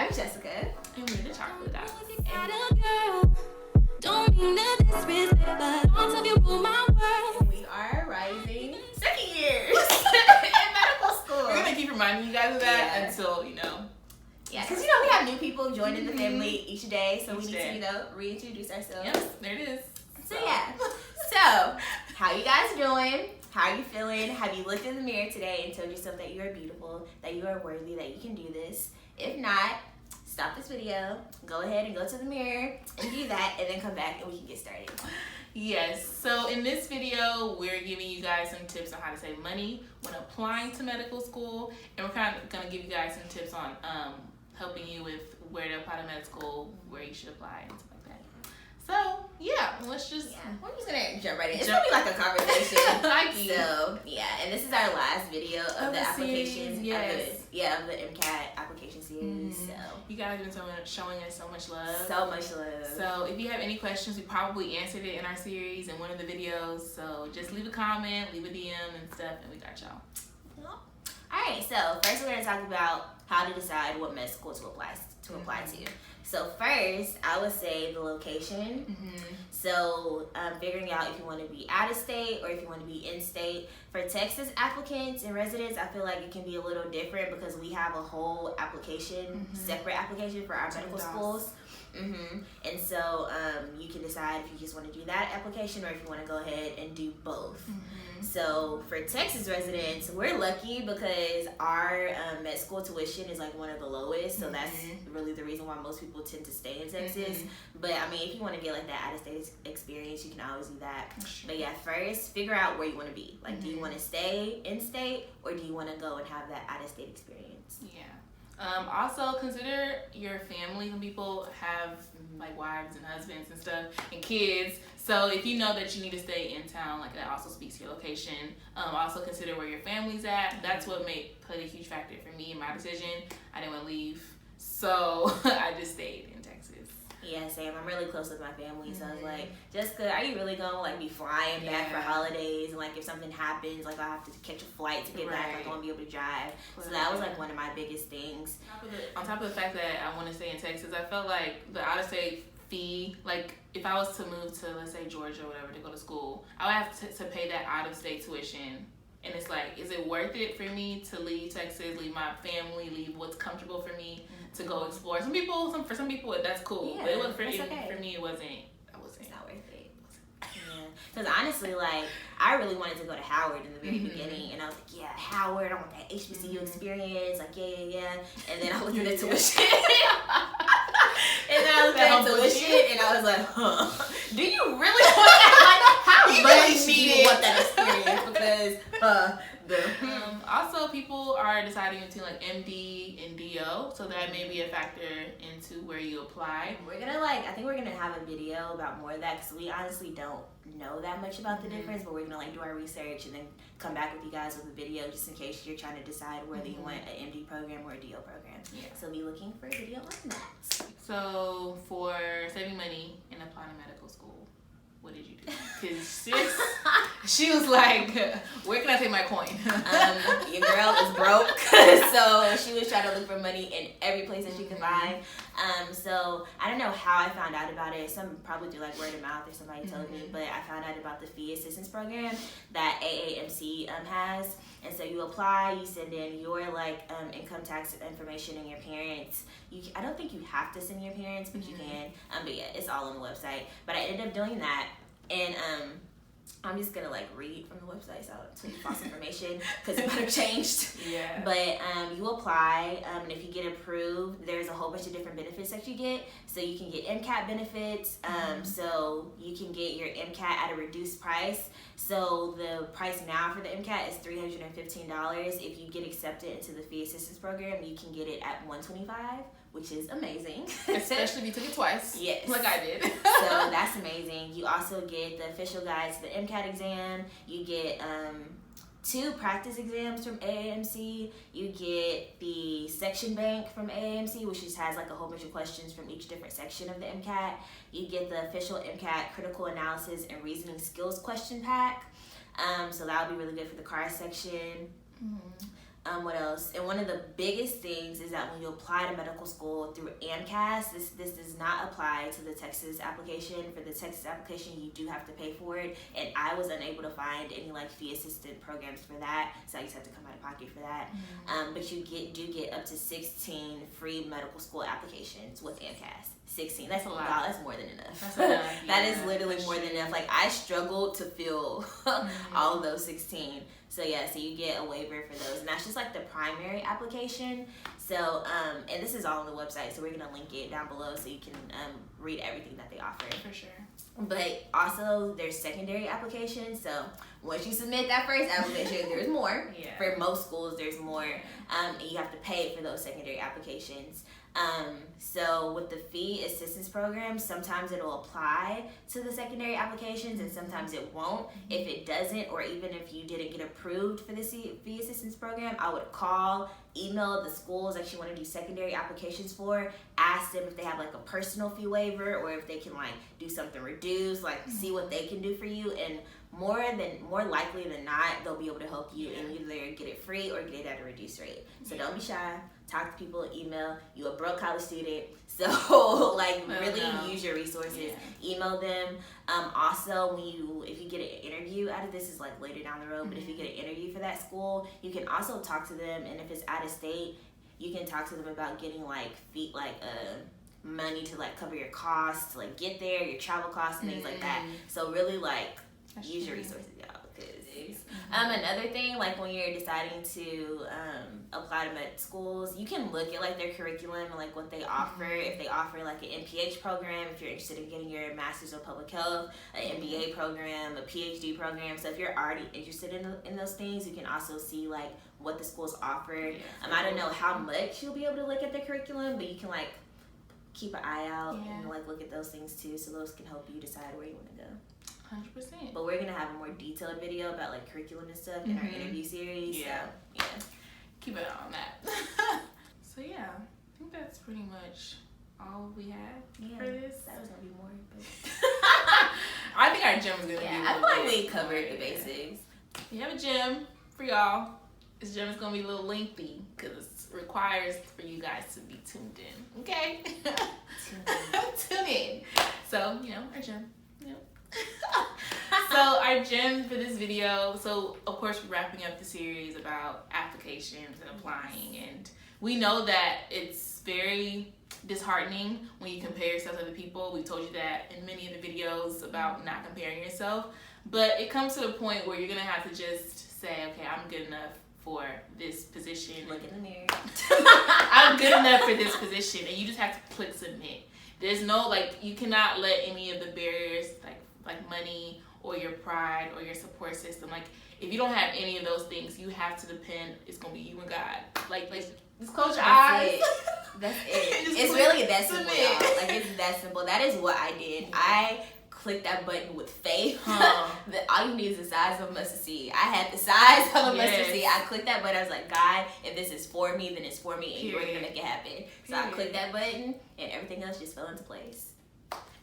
I'm Jessica. And we're the Chocolate Dots. Don't mean to disrespect, but all of you rule my world. We are rising second years in medical school. We're gonna keep reminding you guys of that until Yeah, because we have new people joining the family each day, so we need to reintroduce ourselves. Yep, there it is. So so how you guys doing? How are you feeling? Have you looked in the mirror today and told yourself that you are beautiful, that you are worthy, that you can do this? If not, stop this video, go ahead and go to the mirror and do that, and then come back and we can get started. Yes, so in this video, we're giving you guys some tips on how to save money when applying to medical school, and we're kind of going to give you guys some tips on helping you with where to apply to med school, where you should apply, and stuff like that. So, let's just... we're just going to jump right in. It's going to be like a conversation. So, and this is our last video of the application. Of the MCAT application series. So you guys have been showing us so much love. So much love. So if you have any questions, we probably answered it in our series in one of the videos. So just leave a comment, leave a DM and stuff, and we got y'all. Alright, so first we're going to talk about how to decide what med school to apply to. So first, I would say the location. So figuring out if you want to be out of state or if you want to be in state. For Texas applicants and residents, I feel like it can be a little different because we have a whole application, separate application for our medical schools. And so you can decide if you just want to do that application or if you want to go ahead and do both. So for Texas residents, we're lucky because our med school tuition is like one of the lowest, so that's really the reason why most people tend to stay in Texas. But I mean, if you want to get like that out-of-state experience, you can always do that. But first figure out where you want to be. Like, do you want to stay in state or do you want to go and have that out-of-state experience? Also consider your family. Some people have like wives and husbands and stuff and kids. So if you know that you need to stay in town, like that also speaks to your location. Also consider where your family's at. That's what played a huge factor for me in my decision. I didn't want to leave, so I just stayed in Texas. Yeah, same. I'm really close with my family, so I was like, Jessica, are you really gonna be flying back for holidays? And like, if something happens, like I have to catch a flight to get back, I won't be able to drive. So that was like one of my biggest things. On top of the fact that I want to stay in Texas, I felt like the out-of-state fee, like if I was to move to, let's say, Georgia or whatever to go to school, I would have to pay that out-of-state tuition. And it's like, is it worth it for me to leave Texas, leave my family, leave what's comfortable for me to go explore? For some people, that's cool. But it wasn't for me. It wasn't. It's not worth it. Because honestly, like, I really wanted to go to Howard in the very beginning, and I was like, Howard, I want that HBCU experience, like, and then I looked at the tuition. And then I looked at the tuition, and I was like, do you really want that? How much do you want that experience? Because, also, people are deciding between like MD and DO, so that may be a factor into where you apply. We're gonna I think we're gonna have a video about more of that because we honestly don't know that much about the difference, but we're gonna do our research and then come back with you guys with a video just in case you're trying to decide whether you want an MD program or a DO program. So be looking for a video on that. So for saving money and applying to medical school, what did you do? Because she was like, where can I take my coin? Your girl is broke. So she was trying to look for money in every place that she could find. So I don't know how I found out about it. Some probably through like word of mouth or somebody told me, but I found out about the fee assistance program that AAMC has. And so you apply, you send in your income tax information and your parents. I don't think you have to send your parents, but you can. But it's all on the website. But I ended up doing that, and I'm just gonna read from the website so I don't tweet false information because it might have changed. But you apply, and if you get approved, there's a whole bunch of different benefits that you get. So you can get MCAT benefits. So you can get your MCAT at a reduced price. So the price now for the MCAT is $315. If you get accepted into the fee assistance program, you can get it at $125, which is amazing. Especially if you took it twice. Yes. Like I did. So that's amazing. You also get the official guide to the MCAT exam. You get 2 practice exams from AAMC. You get the section bank from AAMC, which just has a whole bunch of questions from each different section of the MCAT. You get the official MCAT critical analysis and reasoning skills question pack. So that would be really good for the car section. What else? And one of the biggest things is that when you apply to medical school through AMCAS, this does not apply to the Texas application. For the Texas application, you do have to pay for it, and I was unable to find any like fee assistant programs for that, so I just have to come out of pocket for that. But you do get up to 16 free medical school applications with AMCAS. 16. That's a lot. That's more than enough. That's enough. That is literally more than enough. Like, I struggled to fill all of those 16. So yeah, so you get a waiver for those, and that's just like the primary application. So and this is all on the website, so we're gonna link it down below so you can read everything that they offer. For sure. But also there's secondary applications. So once you submit that first application, there's more. Yeah. For most schools, there's more, and you have to pay for those secondary applications. So with the fee assistance program, sometimes it'll apply to the secondary applications and sometimes it won't. If it doesn't, or even if you didn't get approved for the fee assistance program, I would call, email the schools that you want to do secondary applications for, ask them if they have like a personal fee waiver or if they can like do something reduced, like see what they can do for you, and more likely than not, they'll be able to help you and either get it free or get it at a reduced rate. So don't be shy. Talk to people, email. You a broke college student, so like really use your resources. Email them. Also, if you get an interview out of this, is like later down the road. But if you get an interview for that school, you can also talk to them. And if it's out of state, you can talk to them about getting like money to like cover your costs to like get there, your travel costs and things like that. So really like use your resources, y'all. Another thing, like when you're deciding to apply to med schools, you can look at like their curriculum and like what they offer. If they offer like an MPH program, if you're interested in getting your Master's of Public Health, an MBA program, a PhD program. So if you're already interested in those things, you can also see like what the schools offer. I don't know how much you'll be able to look at the curriculum, but you can like keep an eye out and like look at those things too. So those can help you decide where you want to go. 100%. But we're gonna have a more detailed video about like curriculum and stuff in our interview series. Yeah. So, keep an eye on that. So yeah, I think that's pretty much all we had for this. That was gonna be more, but I think our gym is gonna be. I feel like we covered the basics. We have a gym for y'all. This gym is gonna be a little lengthy because it requires for you guys to be tuned in. Okay. Tune in. So our gym. So our gym for this video, so of course we're wrapping up the series about applications and applying, and we know that it's very disheartening when you compare yourself to other people. We told you that in many of the videos about not comparing yourself, but it comes to the point where you're gonna have to just say, okay, I'm good enough for this position. Look in the mirror. I'm good enough for this position, and you just have to click submit. There's no you cannot let any of the barriers like money or your pride or your support system. Like if you don't have any of those things, you have to depend. It's gonna be you and God. Like just close your eyes. That's it. It's really that simple, y'all. Like it's that simple. That is what I did. I clicked that button with faith. That all you need is the size of a mustard seed. I had the size of a mustard seed. I clicked that button. I was like, God, if this is for me, then it's for me, and you're gonna make it happen. So I clicked that button, and everything else just fell into place.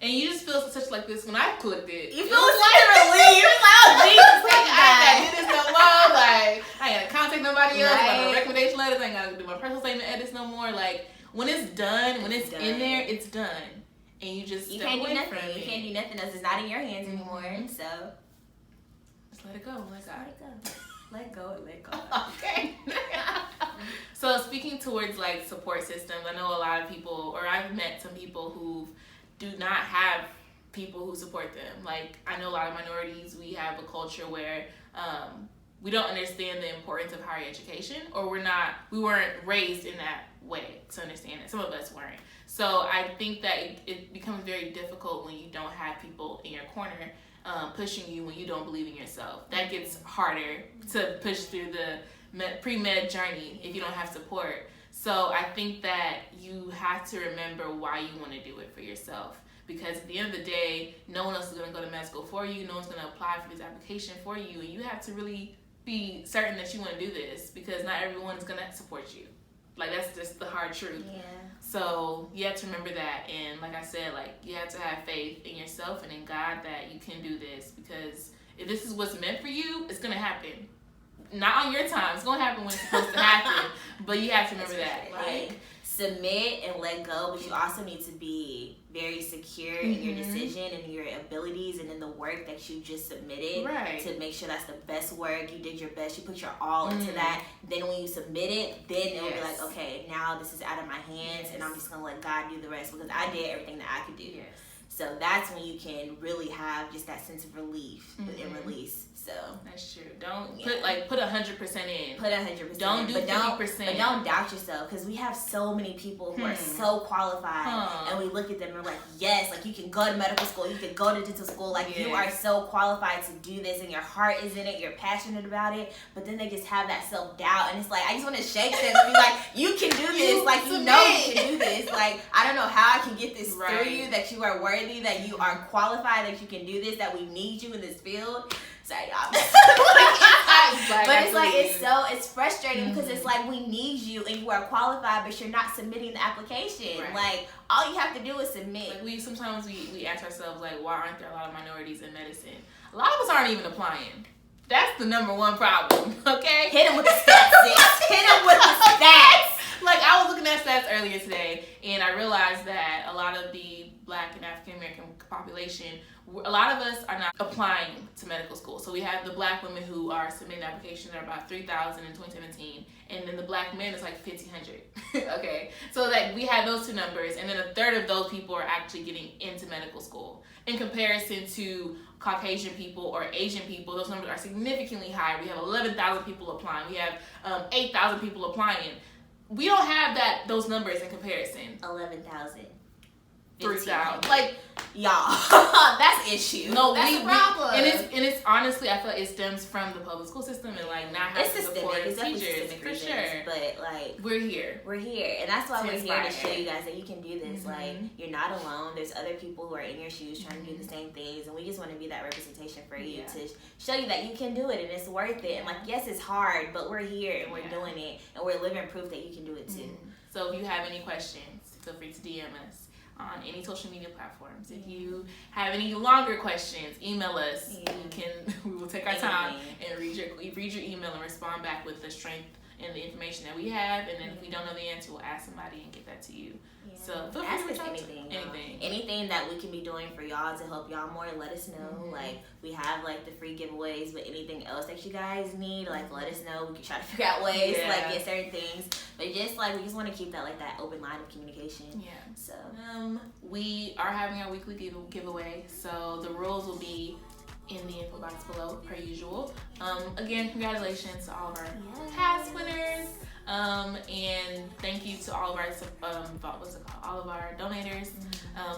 And you just feel such like this when I clicked it. You feel like relief. You're like, oh Jesus, I ain't gotta do this no more. Like I ain't gotta contact nobody else. Right. Like no recommendation letters. I ain't gotta do my personal statement edits no more. Like when it's done, when it's in there, it's done. And you just can't do nothing. You can't do nothing else. It's not in your hands anymore. So just let it go. Let go. Let go. Okay. So speaking towards like support systems, I know a lot of people, or I've met some people who do not have people who support them. Like I know a lot of minorities, we have a culture where we don't understand the importance of higher education, or we weren't raised in that way to understand it. Some of us weren't. So I think that it becomes very difficult when you don't have people in your corner pushing you when you don't believe in yourself. That gets harder to push through the pre-med journey if you don't have support. So I think that you have to remember why you want to do it for yourself. Because at the end of the day, no one else is going to go to med school for you. No one's going to apply for this application for you. And you have to really be certain that you want to do this, because not everyone is going to support you. Like, that's just the hard truth. Yeah. So you have to remember that. And like I said, like, you have to have faith in yourself and in God that you can do this. Because if this is what's meant for you, it's going to happen. not on your time. It's gonna happen when it's supposed to happen, but you have to remember that. Like, submit and let go, but you also need to be very secure in your decision and your abilities and in the work that you just submitted, to make sure that's the best work. You did your best, you put your all into that. Then when you submit it, then it'll be like, okay, now this is out of my hands and I'm just gonna let God do the rest because I did everything that I could do. So that's when you can really have just that sense of relief and release. So that's true. Don't put 100% in. Put 100%. Don't do 50%. But don't doubt yourself, because we have so many people who are so qualified, and we look at them and we're like, yes, like you can go to medical school, you can go to dental school, like you are so qualified to do this, and your heart is in it, you're passionate about it. But then they just have that self doubt, and it's like I just want to shake them and be like, you can do this, like you know you can do this. Like I don't know how I can get this through you, that you are worthy, that you are qualified, that you can do this, that we need you in this field. Sorry, y'all. But it's like it's frustrating because it's like we need you and you are qualified, but you're not submitting the application. Like all you have to do is submit. Like we sometimes ask ourselves like, why aren't there a lot of minorities in medicine? A lot of us aren't even applying. That's the number one problem. Okay, hit them with the stats. Sis. Hit them with the stats. Like I was looking at stats earlier today, and I realized that a lot of the Black and African American population, a lot of us are not applying to medical school. So we have the Black women who are submitting applications, are about 3,000 in 2017, and then the Black men is like 1,500. Okay, so like we have those two numbers, and then a third of those people are actually getting into medical school. In comparison to Caucasian people or Asian people, those numbers are significantly higher. We have 11,000 people applying. We have 8,000 people applying. We don't have those numbers in comparison. 11,000. 3,000. Like, y'all, that's issue. No, that's a problem. And it's honestly, I feel like it stems from the public school system and like not having support of teachers, for sure. But like, we're here, and that's why we're here to show you guys that you can do this. Like, you're not alone. There's other people who are in your shoes trying to do the same things, and we just want to be that representation for you to show you that you can do it and it's worth it. And like, yes, it's hard, but we're here and we're doing it, and we're living proof that you can do it too. So if you have any questions, feel free to DM us on any social media platforms. If you have any longer questions, email us. We will take our time and read your email and respond back with the strength and the information that we have. And then if we don't know the answer, we'll ask somebody and get that to you. So feel free to ask us anything that we can be doing for y'all to help y'all more, let us know. Like we have like the free giveaways, but anything else that you guys need, like let us know. We can try to figure out ways to like get certain things, but just like we just want to keep that like that open line of communication. So we are having our weekly giveaway, so the rules will be in the info box below per usual. Again, congratulations to all of our past winners. And thank you to all of our all of our donators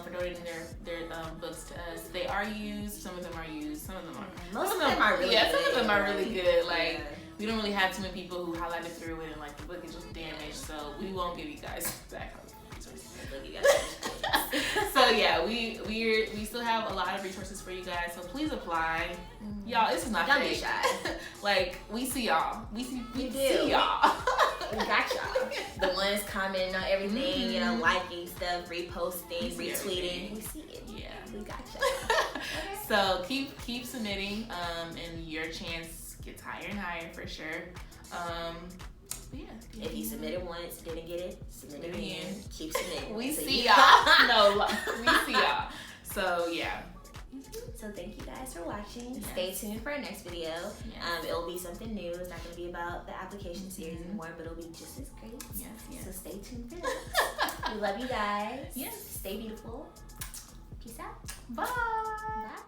for donating their books to us. They are used. Some of them are used. Some of them are. Most of them are really good. Some of them are really good. Like we don't really have too many people who highlighted through it, and like the book is just damaged. So we won't give you guys back resources. So yeah, we still have a lot of resources for you guys. So please apply, y'all. This is not don't fake. be shy. Like we see y'all. We see y'all. We got y'all. The ones commenting on everything, you know, liking stuff, reposting, retweeting. We see it. Yeah, we got y'all. So keep submitting, and your chance gets higher and higher for sure. If you submitted once, didn't get it, submit it again. Keep submitting. We see y'all. No, we see y'all. So yeah. So thank you guys for watching. Stay tuned for our next video. It'll be something new. It's not going to be about the application series anymore, but it'll be just as great. So stay tuned for that. We love you guys. Stay beautiful. Peace out. Bye. Bye.